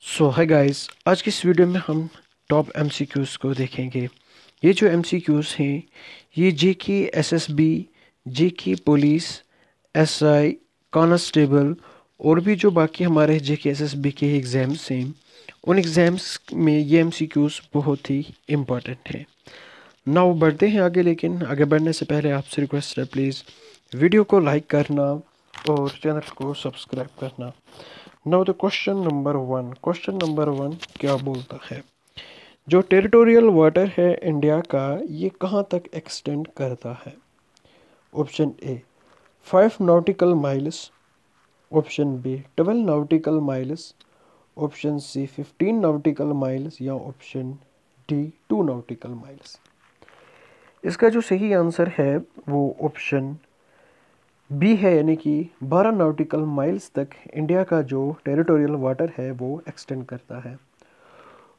सो hi guys, आज की इस वीडियो में हम टॉप एमसीक्यूज़ को देखेंगे। ये जो एमसीक्यूज़ हैं ये जेके एसएसबी, जेके पुलिस, एसआई, कांस्टेबल और भी जो बाकी हमारे जेके एसएसबी के एग्ज़ाम्स हैं उन एग्ज़ाम्स में ये एमसीक्यूज़ बहुत ही इम्पोर्टेंट हैं। नाउ बढ़ते हैं आगे, लेकिन आगे बढ़ने से पहले आपसे रिक्वेस्ट है प्लीज़ वीडियो को लाइक करना और चैनल को सब्सक्राइब करना। Now the question number one क्या बोलता है, जो टेरिटोरियल वाटर है इंडिया का ये कहाँ तक एक्सटेंड करता है? Option A 5 nautical miles, option B 12 nautical miles, option C 15 nautical miles या ऑप्शन डी 2 नॉटिकल माइल्स। इसका जो सही आंसर है वो ऑप्शन बी है, यानी कि 12 नॉटिकल माइल्स तक इंडिया का जो टेरिटोरियल वाटर है वो एक्सटेंड करता है।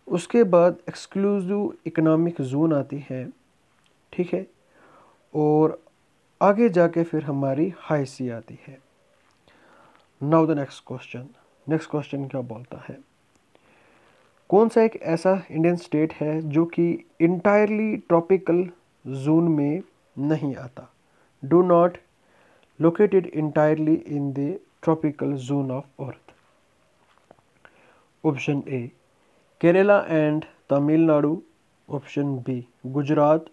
उसके बाद एक्सक्लूसिव इकोनॉमिक जोन आती है, ठीक है, और आगे जाके फिर हमारी हाई सी आती है। नाउ द नेक्स्ट क्वेश्चन क्या बोलता है, कौन सा एक ऐसा इंडियन स्टेट है जो कि इंटायरली ट्रॉपिकल जोन में नहीं आता? Do not located entirely in the tropical zone of earth. Option A Kerala and Tamil Nadu, option B Gujarat,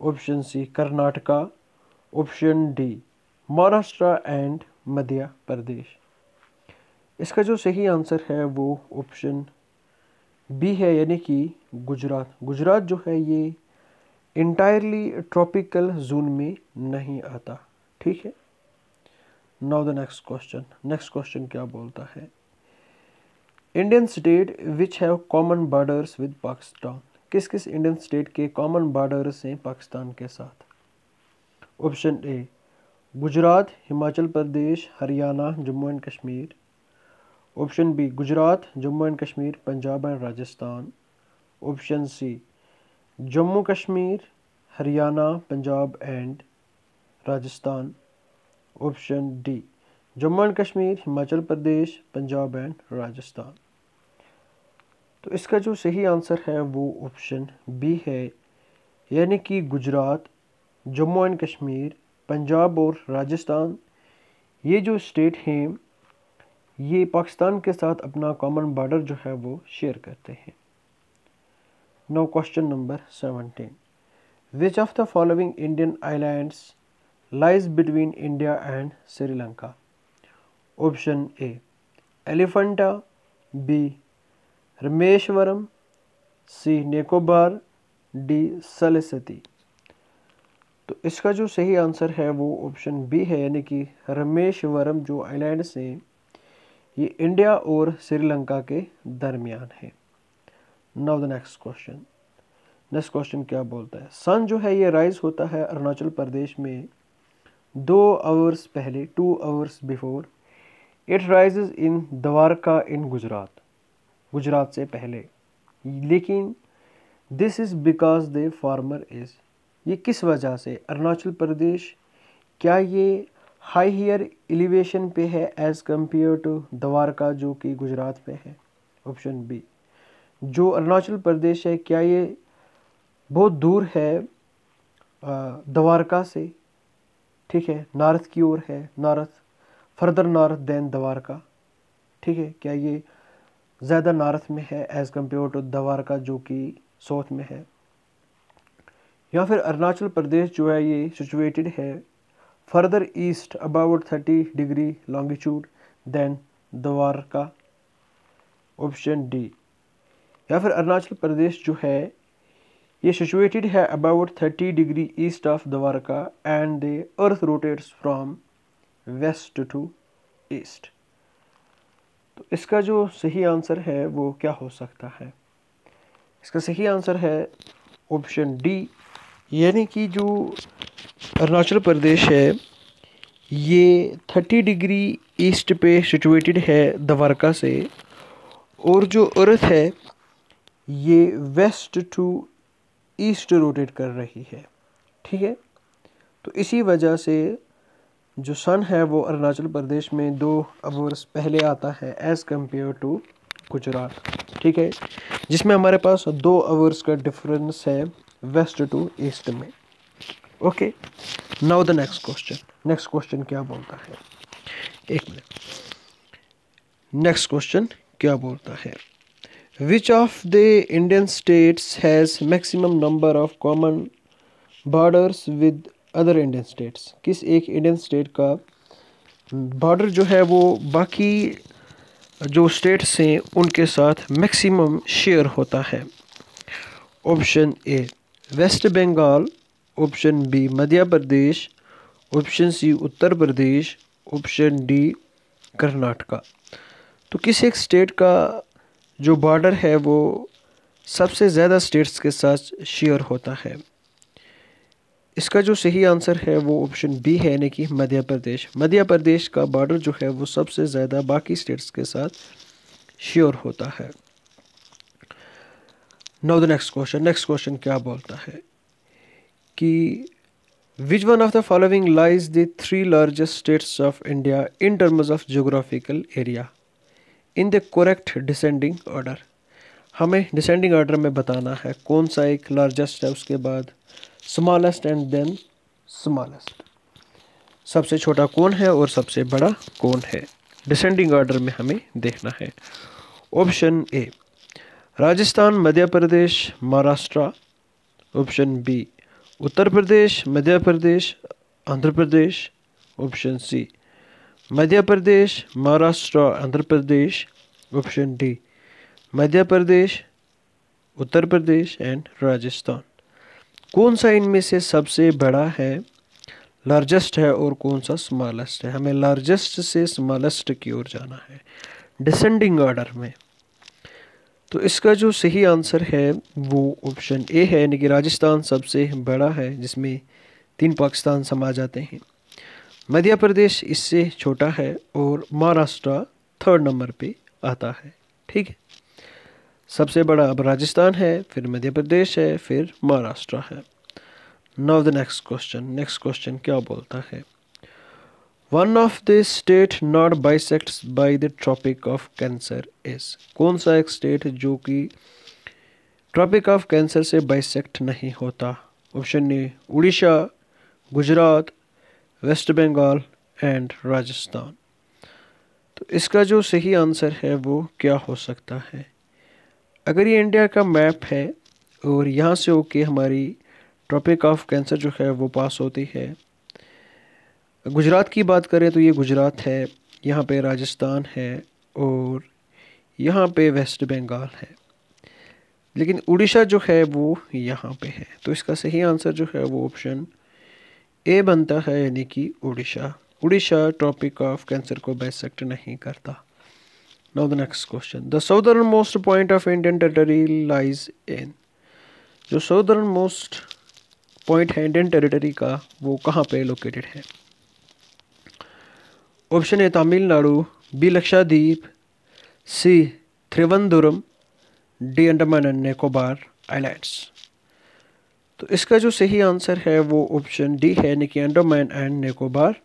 option C Karnataka, option D Maharashtra and Madhya Pradesh. इसका जो सही answer है वो ऑप्शन बी है, यानी कि गुजरात। गुजरात जो है ये इंटायरली ट्रॉपिकल जोन में नहीं आता, ठीक है। नाउ द नेक्स्ट क्वेश्चन क्या बोलता है, Indian state which have common borders with Pakistan. किस किस इंडियन स्टेट के कॉमन बॉर्डर्स हैं पाकिस्तान के साथ? Option A Gujarat, Himachal Pradesh, Haryana, Jammu and Kashmir, option B Gujarat, Jammu and Kashmir, Punjab and Rajasthan, option C Jammu Kashmir, Haryana, Punjab and Rajasthan, option D Jammu and Kashmir, Himachal Pradesh, Punjab and Rajasthan. तो इसका जो सही आंसर है वो ऑप्शन बी है, यानी कि गुजरात, जम्मू एंड कश्मीर, पंजाब और राजस्थान, ये जो स्टेट हैं ये पाकिस्तान के साथ अपना कॉमन बॉर्डर जो है वो शेयर करते हैं। Now question number 17, which of the following Indian islands lies between India and Sri Lanka? Option A Elephanta, B Rameshwaram, C Nicobar, D Salasati। तो इसका जो सही आंसर है वो ऑप्शन बी है, यानी कि रामेश्वरम जो आइलैंड्स हैं ये इंडिया और श्रीलंका के दरमियान है। नाउ द नेक्स्ट क्वेश्चन क्या बोलता है, सन जो है ये राइज होता है अरुणाचल प्रदेश में 2 आवर्स पहले, 2 hours before it rises in Dwarka in Gujarat से पहले, लेकिन this is because the farmer is. ये किस वजह से? अरुणाचल प्रदेश क्या ये हायर एलिवेशन पे है एज़ कम्पेयर टू द्वारका जो कि गुजरात पे है? ऑप्शन बी जो अरुणाचल प्रदेश है क्या ये बहुत दूर है द्वारका से, ठीक है, नॉर्थ की ओर है, फर्दर नॉर्थ देन द्वारका, ठीक है, क्या ये ज़्यादा नॉर्थ में है एज़ कम्पेयर टू द्वारका जो कि साउथ में है? या फिर अरुणाचल प्रदेश जो है ये सिचुएटेड है further east about 30 degree longitude than Dwarka, option D. या फिर अरुणाचल प्रदेश जो है ये सिचुएटेड है about 30 degree east of Dwarka and the earth rotates from west to east. तो इसका जो सही आंसर है वो क्या हो सकता है? इसका सही आंसर है ऑप्शन डी, यानी कि जो अरुणाचल प्रदेश है ये 30 डिग्री ईस्ट पे सिचुएटेड है द्वारका से, और जो अर्थ है ये वेस्ट टू ईस्ट रोटेट कर रही है, ठीक है। तो इसी वजह से जो सन है वो अरुणाचल प्रदेश में 2 आवर्स पहले आता है एज़ कम्पेयर टू गुजरात, ठीक है, जिसमें हमारे पास 2 आवर्स का डिफरेंस है वेस्ट टू ईस्ट में। Okay, now the next question क्या बोलता है, एक मिनट, नेक्स्ट क्वेश्चन क्या बोलता है, which of the Indian states has maximum number of common borders with other Indian states. किस एक इंडियन स्टेट का बॉर्डर जो है वो बाकी जो स्टेट्स हैं उनके साथ मैक्सिमम शेयर होता है। Option A West Bengal, option B Madhya Pradesh, option C Uttar Pradesh, option D Karnataka. तो किस एक स्टेट का जो बॉर्डर है वो सबसे ज़्यादा स्टेट्स के साथ शेयर होता है। इसका जो सही आंसर है वो ऑप्शन बी है, यानी कि मध्य प्रदेश। मध्य प्रदेश का बॉर्डर जो है वो सबसे ज़्यादा बाकी स्टेट्स के साथ शेयर होता है। नाउ द नेक्स्ट क्वेश्चन क्या बोलता है कि which one of the following lies the 3 largest states of India in terms of geographical area in the correct descending order. हमें डिसेंडिंग ऑर्डर में बताना है कौन सा एक लार्जेस्ट है, उसके बाद स्मॉलेस्ट एंड देन स्मॉलेस्ट। सबसे छोटा कौन है और सबसे बड़ा कौन है, डिसेंडिंग ऑर्डर में हमें देखना है। Option A Rajasthan, Madhya Pradesh, Maharashtra. Option B Uttar Pradesh, Madhya Pradesh, Andhra Pradesh. Option C Madhya Pradesh, Maharashtra, Andhra Pradesh. Option D Madhya Pradesh, Uttar Pradesh and Rajasthan. कौन सा इनमें से सबसे बड़ा है, लार्जेस्ट है, और कौन सा स्मॉलेस्ट है। हमें लार्जेस्ट से स्मॉलेस्ट की ओर जाना है डिसेंडिंग ऑर्डर में। तो इसका जो सही आंसर है वो ऑप्शन ए है, यानी कि राजस्थान सबसे बड़ा है, जिसमें 3 पाकिस्तान समा जाते हैं। मध्य प्रदेश इससे छोटा है और महाराष्ट्र 3rd नंबर पे आता है, ठीक है। सबसे बड़ा अब राजस्थान है, फिर मध्य प्रदेश है, फिर महाराष्ट्र है। नाउ द नेक्स्ट क्वेश्चन क्या बोलता है, one of the state not bisects by the tropic of cancer is. कौन सा एक स्टेट जो कि ट्रॉपिक ऑफ कैंसर से बाइसेक्ट नहीं होता। Option A Orissa, Gujarat, West Bengal and Rajasthan. तो इसका जो सही आंसर है वो क्या हो सकता है। अगर ये इंडिया का मैप है और यहाँ से होके हमारी ट्रॉपिक ऑफ कैंसर जो है वो पास होती है, गुजरात की बात करें तो ये गुजरात है, यहाँ पे राजस्थान है और यहाँ पे वेस्ट बंगाल है, लेकिन उड़ीसा जो है वो यहाँ पे है। तो इसका सही आंसर जो है वो ऑप्शन ए बनता है, यानी कि उड़ीसा ट्रॉपिक ऑफ कैंसर को बाइसेक्ट नहीं करता। Now the next question, the southern most point of Indian territory lies in. जो साउदर्न मोस्ट पॉइंट है इंडियन टेरिटरी का वो कहाँ पे लोकेटेड है। Option A Tamil Nadu, B Lakshadweep, C Trivandrum, D Andaman and Nicobar islands. तो इसका जो सही आंसर है वो ऑप्शन डी है, यानी कि अंडमान एंड निकोबार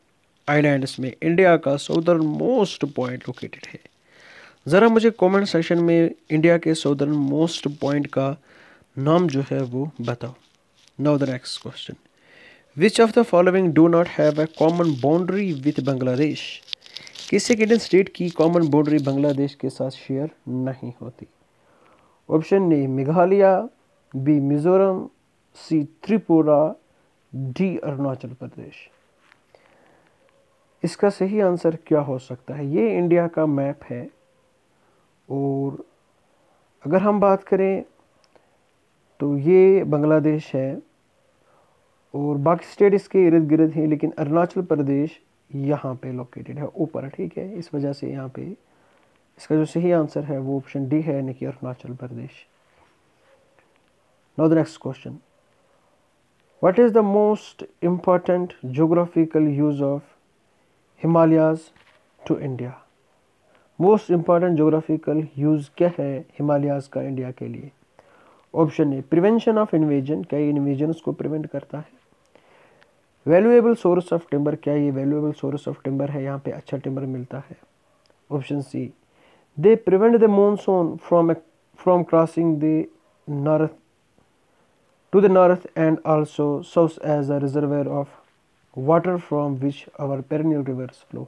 आइलैंड्स में इंडिया का साउदर्न मोस्ट पॉइंट लोकेटेड है। ज़रा मुझे कमेंट सेक्शन में इंडिया के साउदर्न मोस्ट पॉइंट का नाम जो है वो बताओ। Now the next question, which of the following do not have a common boundary with Bangladesh. किसी एक इंडियन स्टेट की कॉमन बाउंड्री बांग्लादेश के साथ शेयर नहीं होती। Option A Meghalaya, B Mizoram, C Tripura, D Arunachal Pradesh. इसका सही आंसर क्या हो सकता है। ये इंडिया का मैप है और अगर हम बात करें तो ये बांग्लादेश है और बाकी स्टेट इसके इर्द गिर्द हैं, लेकिन अरुणाचल प्रदेश यहाँ पे लोकेटेड है ऊपर, ठीक है। इस वजह से यहाँ पे इसका जो सही आंसर है वो ऑप्शन डी है, यानी कि Arunachal Pradesh. Now the next question, what is the most important geographical use of Himalayas to India. Most important geographical use क्या है हिमालयाज का इंडिया के लिए। Option A prevention of invasion, क्या ये इन्वेजन को प्रिवेंट करता है। वैल्यूएबल सोर्स ऑफ टिम्बर, क्या ये वैल्यूएबल सोर्स ऑफ टिम्बर है, यहाँ पे अच्छा टिम्बर मिलता है। Option C they prevent the monsoon from crossing the north to the north and also serves as a reservoir of water from which our perennial rivers flow।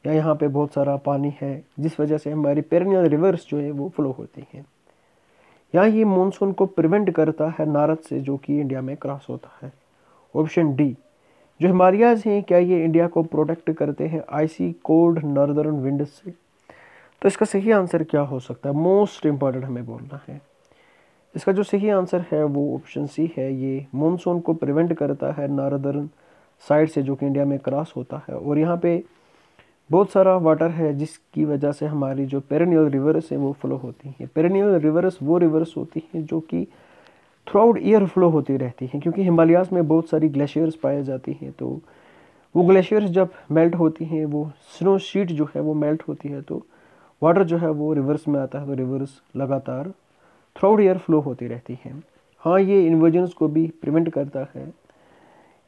या यहाँ पे बहुत सारा पानी है जिस वजह से हमारी पेरेनियल रिवर्स जो है वो फ्लो होती हैं। यहाँ ये मानसून को प्रिवेंट करता है नॉर्थ से जो कि इंडिया में क्रॉस होता है। ऑप्शन डी, जो हिमालयाज हैं क्या ये इंडिया को प्रोटेक्ट करते हैं आइसी कोल्ड नॉर्दर्न विंड से? तो इसका सही आंसर क्या हो सकता है, मोस्ट इंपॉर्टेंट हमें बोलना है। इसका जो सही आंसर है वो ऑप्शन सी है, ये मानसून को प्रिवेंट करता है नॉर्दर्न साइड से जो कि इंडिया में क्रॉस होता है। और यहाँ पे बहुत सारा वाटर है जिसकी वजह से हमारी जो पेरेनियल रिवर्स हैं वो फ्लो होती हैं। पेरेनियल रिवर्स वो रिवर्स होती हैं जो कि थ्रू आउट ईयर फ्लो होती रहती हैं, क्योंकि हिमालयाज़ में बहुत सारी ग्लेशियर्स पाए जाती हैं। तो वो ग्लेशियर्स जब मेल्ट होती हैं, वो स्नो शीट जो है वो मेल्ट होती है, तो वाटर जो है वो रिवर्स में आता है, तो रिवर्स लगातार थ्रू आउट ईयर फ्लो होती रहती हैं। हाँ, ये इन्वर्जन्स को भी प्रिवेंट करता है।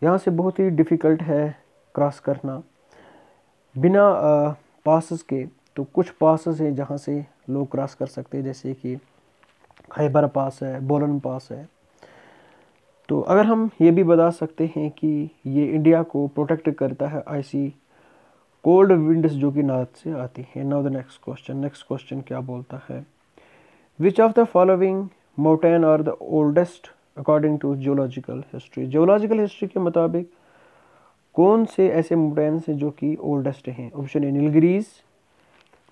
यहाँ से बहुत ही डिफ़िकल्ट है क्रॉस करना बिना पासेस के। तो कुछ पासेस हैं जहाँ से लोग क्रॉस कर सकते हैं, जैसे कि खैबर पास है, बोलन पास है। तो अगर हम ये भी बता सकते हैं कि ये इंडिया को प्रोटेक्ट करता है आइसी कोल्ड विंड्स जो कि नॉर्थ से आती हैं। नाउ द नेक्स्ट क्वेश्चन क्या बोलता है, which of the following mountain are the oldest according to geological history? Geological history के मुताबिक कौन से ऐसे माउंटेन्स हैं जो कि ओल्डेस्ट हैं? Option A Nilgiris,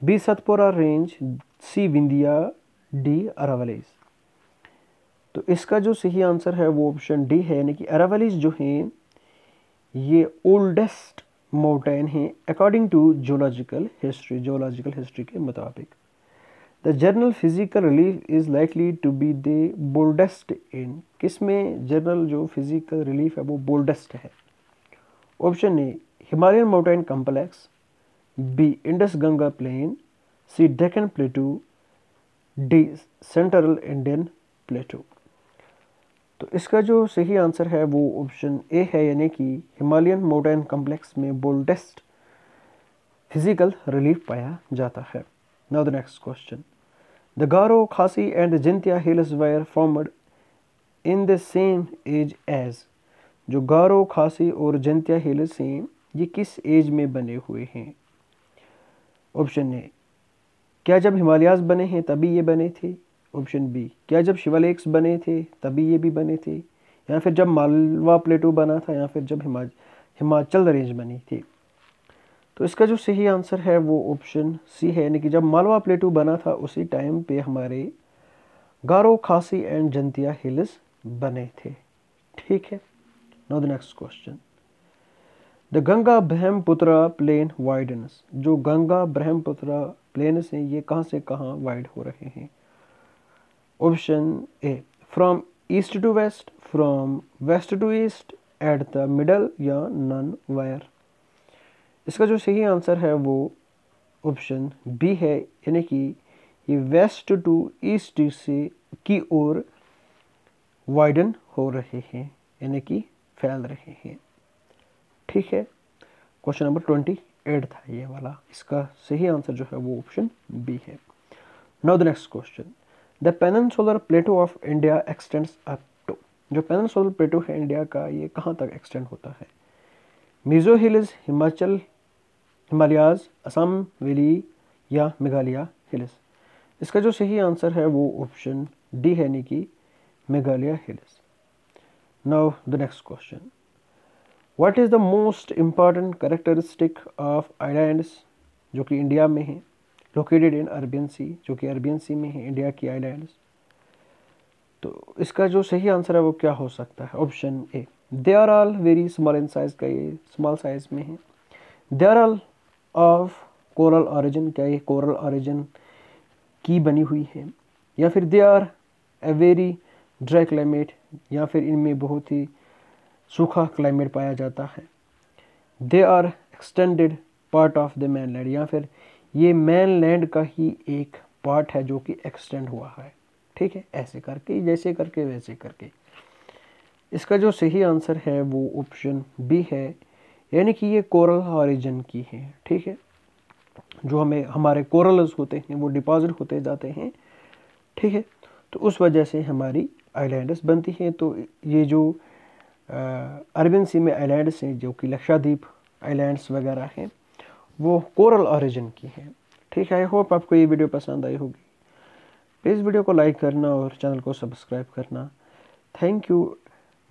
B Satpura range, C Vindhya, D Aravallis. तो इसका जो सही आंसर है वो ऑप्शन डी है, यानी कि अरावलीज जो हैं ये ओल्डेस्ट माउंटेन हैं अकॉर्डिंग टू जियोलॉजिकल हिस्ट्री के मुताबिक। The general physical relief is likely to be the boldest in, किसमें जनरल जो फिजिकल रिलीफ है वो बोल्डेस्ट है? Option A Himalayan mountain complex, B Indus Ganga plain, C Deccan plateau, D central Indian plateau. तो इसका जो सही आंसर है वो ऑप्शन ए है, यानी कि हिमालयन माउंटेन कॉम्प्लेक्स में बोल्डेस्ट फिजिकल रिलीफ पाया जाता है। Now the next question, the Garo, Khasi and Jaintia hills were formed in the same age as. जो गारो, खासी और जंतिया हिल्स हैं ये किस एज में बने हुए हैं? ऑप्शन ए, क्या जब हिमालयाज बने हैं तभी ये बने थे? ऑप्शन बी, क्या जब शिवालेक्स बने थे तभी ये भी बने थे? या फिर जब मालवा प्लेटू बना था, या फिर जब हिमाचल रेंज बनी थी? तो इसका जो सही आंसर है वो ऑप्शन सी है, यानी कि जब मालवा प्लेटू बना था उसी टाइम पे हमारे गारो, खासी एंड जंतिया हिल्स बने थे। ठीक है। Now the next question, the Ganga Brahmaputra plain widens. जो गंगा ब्रह्मपुत्र प्लेन्स हैं ये कहाँ से कहाँ वाइड हो रहे हैं? Option A, from east to west, from west to east, at the middle, या नन वायर। इसका जो सही आंसर है वो ऑप्शन बी है, यानी कि ये वेस्ट टू ईस्ट से की ओर वाइडन हो रहे हैं, यानी कि फैल रहे हैं। ठीक है। क्वेश्चन नंबर 28 था ये वाला, इसका सही आंसर जो है वो ऑप्शन बी है। Now the next question, the peninsular plateau of India extends up to. जो पेनिनसुलर प्लेटो है इंडिया का ये कहाँ तक एक्सटेंड होता है? मिजो हिल्स, हिमालयाज, असम वैली, या मेघालय हिल्स? इसका जो सही आंसर है वो ऑप्शन डी है, यानी कि Meghalaya hills. Now the next question, what is the most important characteristic of islands जो कि इंडिया में है, लोकेटेड इन अरबियन सी, जो कि अरबियन सी में है इंडिया की आइलैंड्स? तो इसका जो सही आंसर है वो क्या हो सकता है? Option A, they are all very small in size, का ये स्मॉल साइज में है। They are all of coral origin, क्या ये कोरल ऑरिजिन की बनी हुई है? या फिर they are a very dry climate, या फिर इनमें बहुत ही सूखा क्लाइमेट पाया जाता है? They are extended part of the mainland, या फिर ये mainland का ही एक पार्ट है जो कि एक्सटेंड हुआ है। ठीक है, ऐसे करके, जैसे करके वैसे करके। इसका जो सही आंसर है वो ऑप्शन बी है, यानी कि ये कोरल ऑरिजिन की है। ठीक है। जो हमें हमारे कोरल्स होते हैं वो डिपॉजिट होते जाते हैं, ठीक है। तो उस वजह से हमारी आइलैंड्स बनती हैं। तो ये जो अरबियन सी में आइलैंड्स हैं जो कि लक्षद्वीप आइलैंड्स वगैरह हैं वो कोरल ओरिजिन की हैं, ठीक है। आई होप आपको ये वीडियो पसंद आई होगी। प्लीज़ वीडियो को लाइक करना और चैनल को सब्सक्राइब करना। Thank you,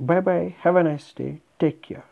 bye bye, have a nice day, take care.